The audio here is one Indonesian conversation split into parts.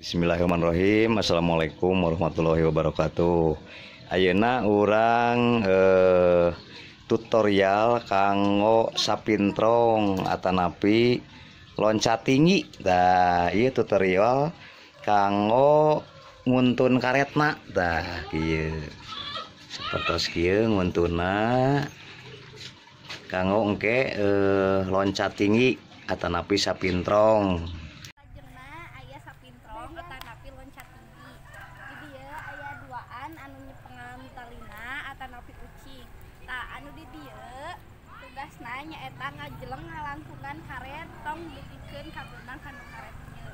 Bismillahirrahmanirrahim. Assalamualaikum warahmatullahi wabarakatuh. Ayeuna urang tutorial kanggo sapintrong atanapi loncat tinggi. Dah, ieu tutorial kanggo nguntun karetna. Dah, kieu. Sapertos kieu nguntuna kanggo engke loncat tinggi atanapi sapintrong. Anu di dieu tugasna nyaeta ngajeleng ngalangkungan karet tong dipikeun ka beunang kanu karetnya.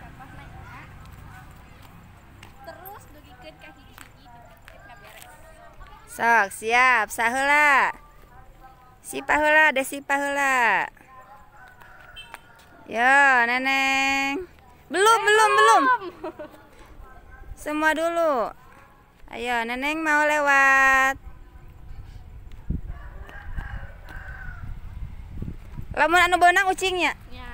Contohna nya. Terus dugikeun ka hiji-hiji dipikeun ka beres. Sok, siap, saheula. Sipa heula, desipa heula. Yo, Neneng. Belum. Semua dulu. Ayo, Neneng mau lewat. Lamun anu beunang ucingnya. Nya.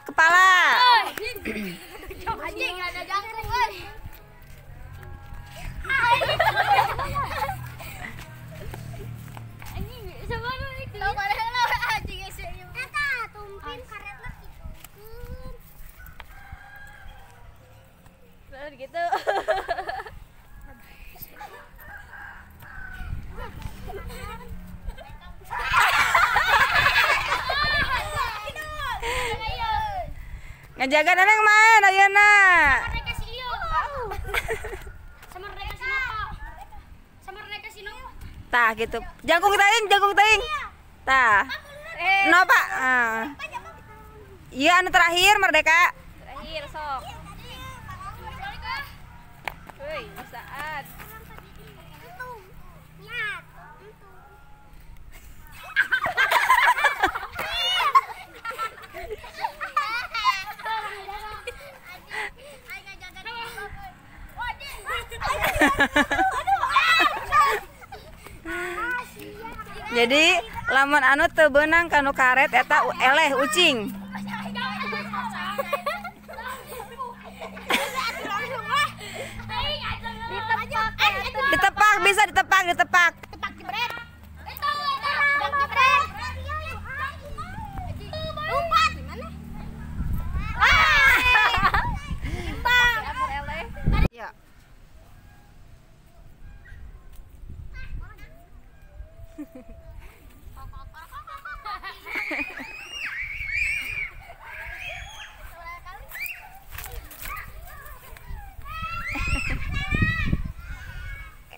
Kepala. Anjing ada jangkung euy. Anjing sabaraha itu. Sabaraha anjing geus ieu. Eta tumpin karetna kitukeun. Bener gitu. Ngajaga Neneng main ayeuna. Tah gitu. Jangkung teuing. Tah. No, Pak. Iya anu terakhir Merdeka. Terakhir sok. Woi, bisaan. Jadi lamun anu teu beunang kanu karet eta eleh ucing. Ditepak bisa ditepak. Ya.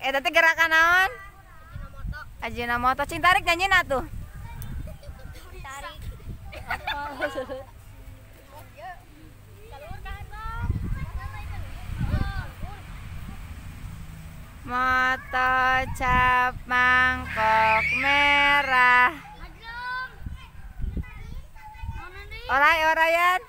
Tadi gerakan naon? Ajinomoto. Cing tarik nyanyiin atuh. Moto cap mangkok merah. Oray-orayan.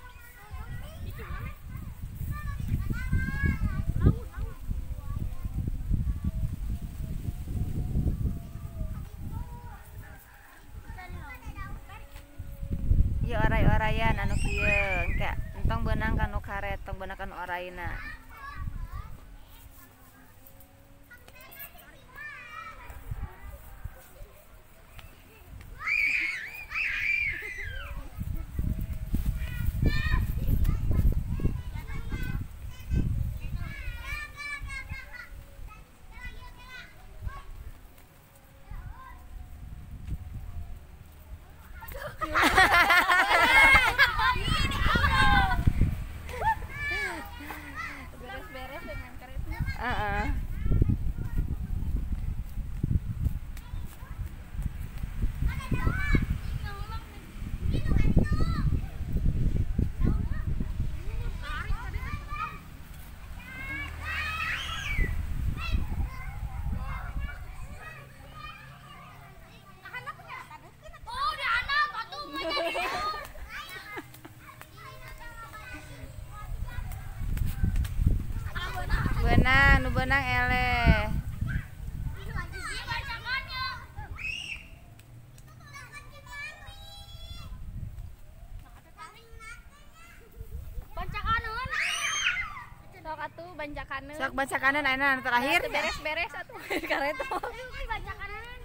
Ieu oray-orayan anu kieu engke entong beunang kanu karet, tong beunang kanu orayna. Beres-beres dengan karetnya. Ayeuna nu beunang eleh. Sok atuh banjakaneun. Sok bacakanun ayeuna anu terakhir. Beres-beres atuh karetong. Banjakaneun.